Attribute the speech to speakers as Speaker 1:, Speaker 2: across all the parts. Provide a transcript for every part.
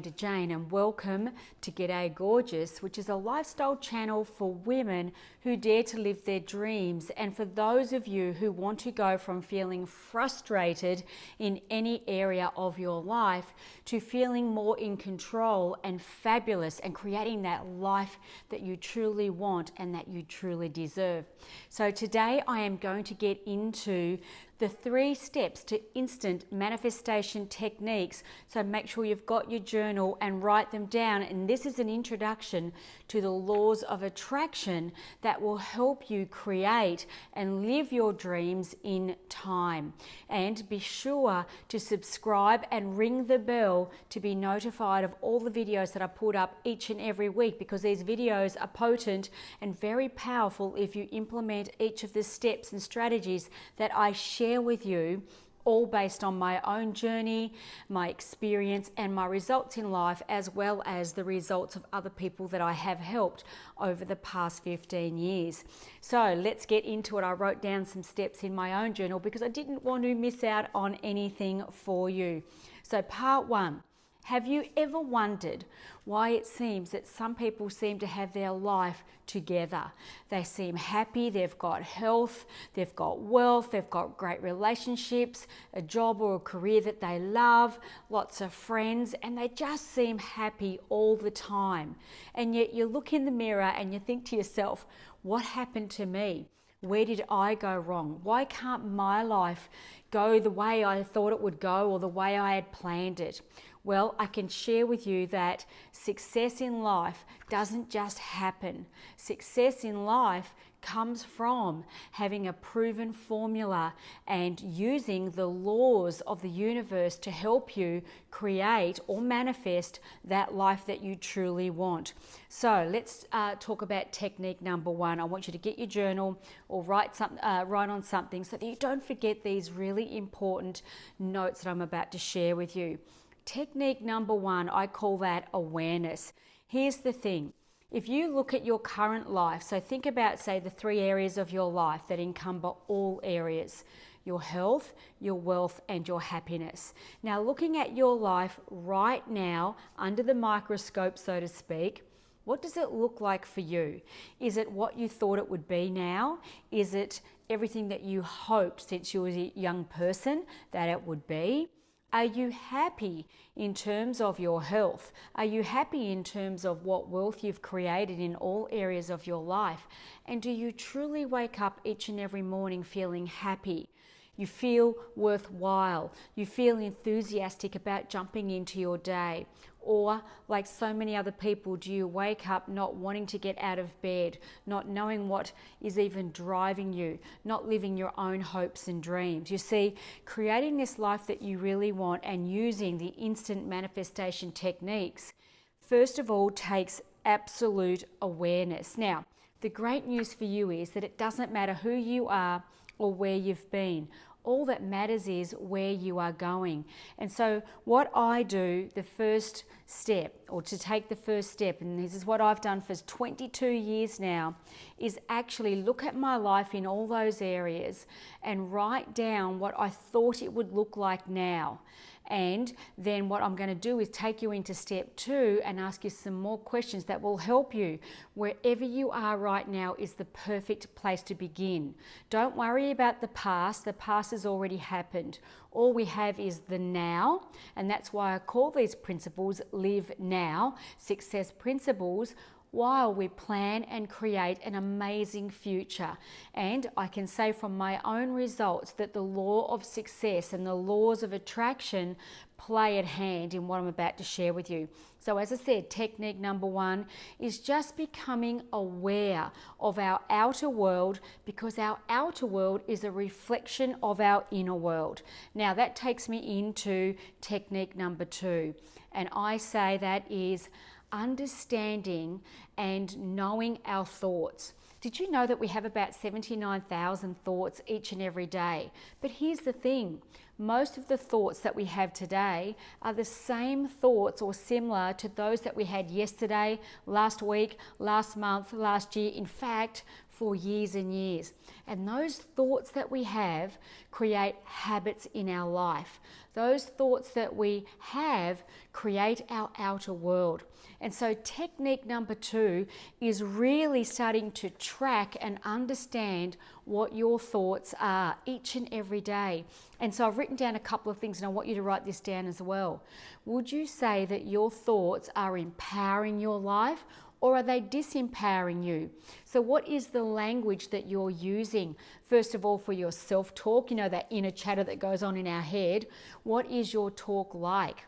Speaker 1: Amanda Jane, and welcome to G'day Gorgeous, which is a lifestyle channel for women who dare to live their dreams, and for those of you who want to go from feeling frustrated in any area of your life to feeling more in control and fabulous and creating that life that you truly want and that you truly deserve. So today I am going to get into the 3 steps to instant manifestation techniques. So make sure you've got your journal and write them down. And this is an introduction to the laws of attraction that will help you create and live your dreams in time. And be sure to subscribe and ring the bell to be notified of all the videos that I put up each and every week, because these videos are potent and very powerful if you implement each of the steps and strategies that I share with you, all based on my own journey, my experience, and my results in life, as well as the results of other people that I have helped over the past 15 years. So let's get into it. I wrote down some steps in my own journal because I didn't want to miss out on anything for you. So part 1. Have you ever wondered why it seems that some people seem to have their life together? They seem happy, they've got health, they've got wealth, they've got great relationships, a job or a career that they love, lots of friends, and they just seem happy all the time. And yet you look in the mirror and you think to yourself, what happened to me? Where did I go wrong? Why can't my life go the way I thought it would go or the way I had planned it? Well, I can share with you that success in life doesn't just happen. Success in life comes from having a proven formula and using the laws of the universe to help you create or manifest that life that you truly want. So let's talk about technique number 1. I want you to get your journal or write on something so that you don't forget these really important notes that I'm about to share with you. Technique number 1, I call that awareness. Here's the thing. If you look at your current life, so think about, say, the 3 areas of your life that encumber all areas: your health, your wealth, and your happiness. Now, looking at your life right now, under the microscope, so to speak, what does it look like for you? Is it what you thought it would be now? Is it everything that you hoped since you were a young person that it would be? Are you happy in terms of your health? Are you happy in terms of what wealth you've created in all areas of your life? And do you truly wake up each and every morning feeling happy? You feel worthwhile. You feel enthusiastic about jumping into your day. Or, like so many other people, do you wake up not wanting to get out of bed, not knowing what is even driving you, not living your own hopes and dreams? You see, creating this life that you really want and using the instant manifestation techniques, first of all, takes absolute awareness. Now, the great news for you is that it doesn't matter who you are or where you've been. All that matters is where you are going. And so what I do, the first step, or to take the first step, and this is what I've done for 22 years now, is actually look at my life in all those areas and write down what I thought it would look like now. And then what I'm going to do is take you into step 2 and ask you some more questions that will help you. Wherever you are right now is the perfect place to begin. Don't worry about the past. The past has already happened. All we have is the now, and that's why I call these principles Live Now Success Principles, while we plan and create an amazing future. And I can say from my own results that the law of success and the laws of attraction play at hand in what I'm about to share with you. So as I said, technique number 1 is just becoming aware of our outer world, because our outer world is a reflection of our inner world. Now that takes me into technique number 2, and I say that is understanding and knowing our thoughts. Did you know that we have about 79,000 thoughts each and every day? But here's the thing, most of the thoughts that we have today are the same thoughts or similar to those that we had yesterday, last week, last month, last year. In fact, for years and years. And those thoughts that we have create habits in our life. Those thoughts that we have create our outer world. And so technique number 2 is really starting to track and understand what your thoughts are each and every day. And so I've written down a couple of things and I want you to write this down as well. Would you say that your thoughts are empowering your life, or are they disempowering you? So what is the language that you're using? First of all, for your self-talk, that inner chatter that goes on in our head. What is your talk like?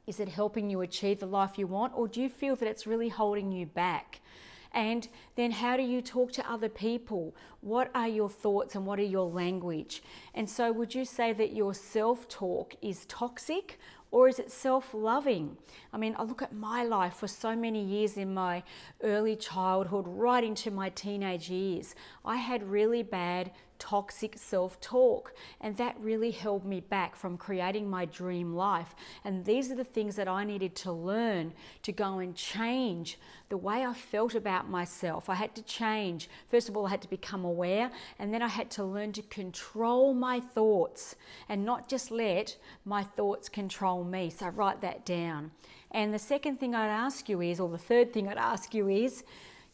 Speaker 1: Is it helping you achieve the life you want, or do you feel that it's really holding you back? And then how do you talk to other people? What are your thoughts and what are your language? And so would you say that your self-talk is toxic, or is it self-loving? I mean, I look at my life for so many years in my early childhood, right into my teenage years. I had really bad toxic self-talk, and that really held me back from creating my dream life. And these are the things that I needed to learn to go and change the way I felt about myself. I had to change. First of all, I had to become aware, and then I had to learn to control my thoughts and not just let my thoughts control me. So write that down. And the second thing I'd ask you is, or the third thing I'd ask you is,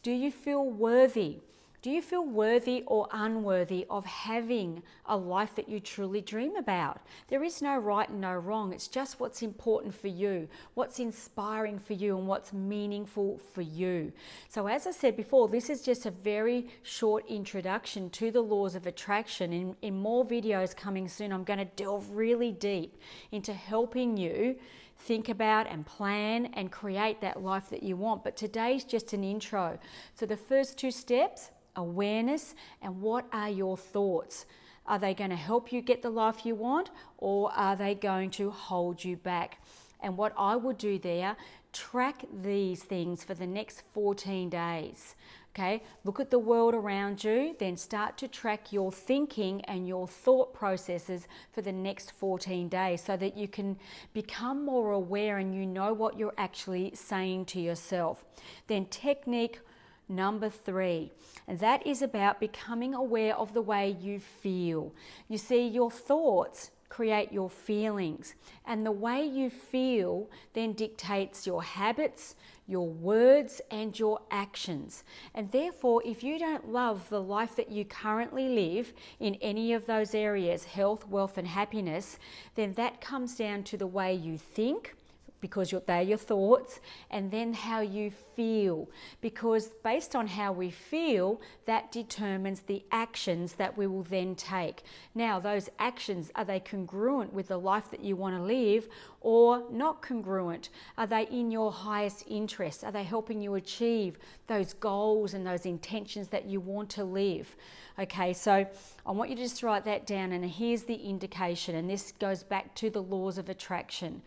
Speaker 1: do you feel worthy? Do you feel worthy or unworthy of having a life that you truly dream about? There is no right and no wrong. It's just what's important for you, what's inspiring for you, and what's meaningful for you. So as I said before, this is just a very short introduction to the laws of attraction. In more videos coming soon, I'm going to delve really deep into helping you think about and plan and create that life that you want. But today's just an intro. So the first 2 steps: awareness, and what are your thoughts? Are they going to help you get the life you want, or are they going to hold you back? And what I would do there, track these things for the next 14 days. Okay, look at the world around you, then start to track your thinking and your thought processes for the next 14 days so that you can become more aware and you know what you're actually saying to yourself. Then technique number 3, and that is about becoming aware of the way you feel. You see, your thoughts create your feelings, and the way you feel then dictates your habits, your words, and your actions. And therefore, if you don't love the life that you currently live in any of those areas, health, wealth, and happiness, then that comes down to the way you think, because they're your thoughts, and then how you feel, because based on how we feel, that determines the actions that we will then take. Now, those actions, are they congruent with the life that you want to live, or not congruent? Are they in your highest interest? Are they helping you achieve those goals and those intentions that you want to live? Okay, so I want you to just write that down, and here's the indication, and this goes back to the laws of attraction.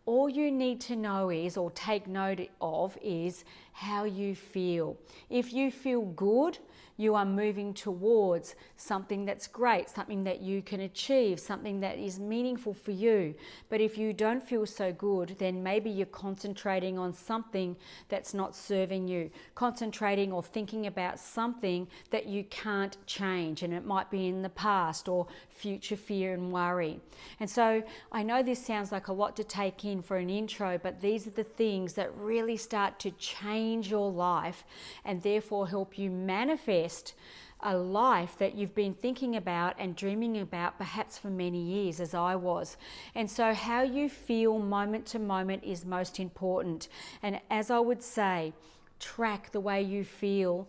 Speaker 1: All you need to know is, or take note of, is how you feel. If you feel good, you are moving towards something that's great, something that you can achieve, something that is meaningful for you. But if you don't feel so good, then maybe you're concentrating on something that's not serving you, concentrating or thinking about something that you can't change, and it might be in the past or future fear and worry. And so I know this sounds like a lot to take in for an intro, but these are the things that really start to change your life and therefore help you manifest a life that you've been thinking about and dreaming about perhaps for many years, as I was. And so how you feel moment to moment is most important. And as I would say, track the way you feel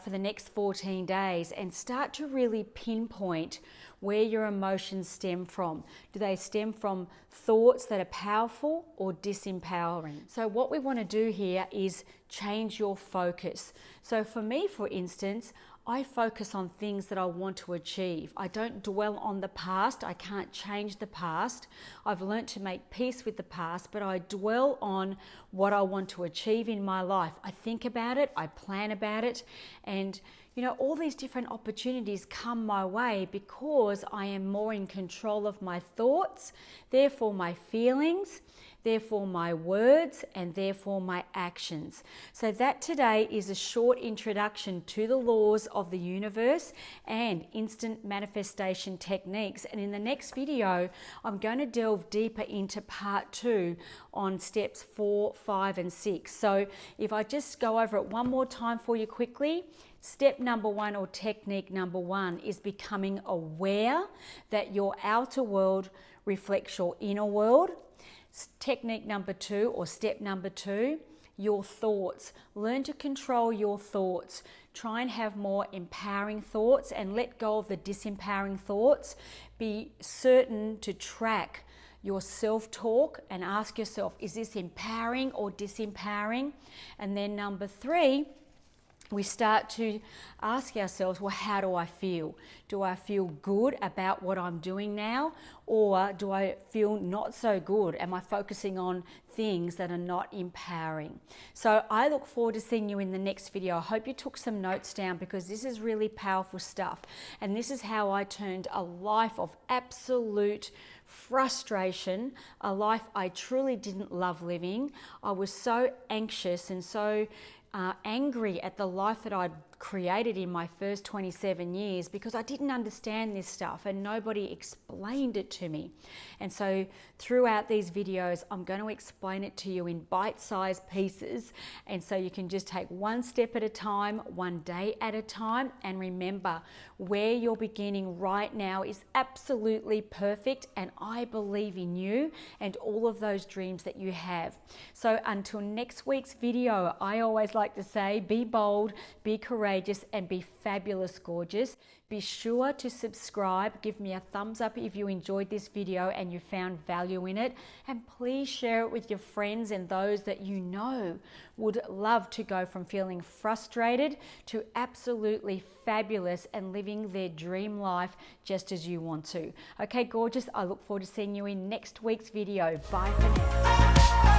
Speaker 1: for the next 14 days and start to really pinpoint where your emotions stem from. Do they stem from thoughts that are powerful or disempowering? So what we want to do here is change your focus. So for me, for instance, I focus on things that I want to achieve. I don't dwell on the past. I can't change the past. I've learnt to make peace with the past, but I dwell on what I want to achieve in my life. I think about it, I plan about it, and You know, all these different opportunities come my way because I am more in control of my thoughts, therefore my feelings, therefore my words, and therefore my actions. So that today is a short introduction to the laws of the universe and instant manifestation techniques. And in the next video, I'm going to delve deeper into part 2 on steps 4, 5, and 6. So if I just go over it one more time for you quickly. Step number 1, or technique number 1, is becoming aware that your outer world reflects your inner world. Technique number 2, or step number 2, your thoughts. Learn to control your thoughts. Try and have more empowering thoughts and let go of the disempowering thoughts. Be certain to track your self-talk and ask yourself, is this empowering or disempowering? And then number 3, we start to ask ourselves, well, how do I feel? Do I feel good about what I'm doing now? Or do I feel not so good? Am I focusing on things that are not empowering? So I look forward to seeing you in the next video. I hope you took some notes down, because this is really powerful stuff. And this is how I turned a life of absolute frustration, a life I truly didn't love living. I was so anxious and so angry at the life that I'd created in my first 27 years, because I didn't understand this stuff and nobody explained it to me. And so throughout these videos, I'm going to explain it to you in bite-sized pieces, and so you can just take one step at a time, one day at a time. And remember, where you're beginning right now is absolutely perfect, and I believe in you and all of those dreams that you have. So until next week's video, I always like to say, be bold, be courageous, and be fabulous, gorgeous. Be sure to subscribe, give me a thumbs up if you enjoyed this video and you found value in it, and please share it with your friends and those that you know would love to go from feeling frustrated to absolutely fabulous and living their dream life just as you want to. Okay, gorgeous, I look forward to seeing you in next week's video. Bye for now.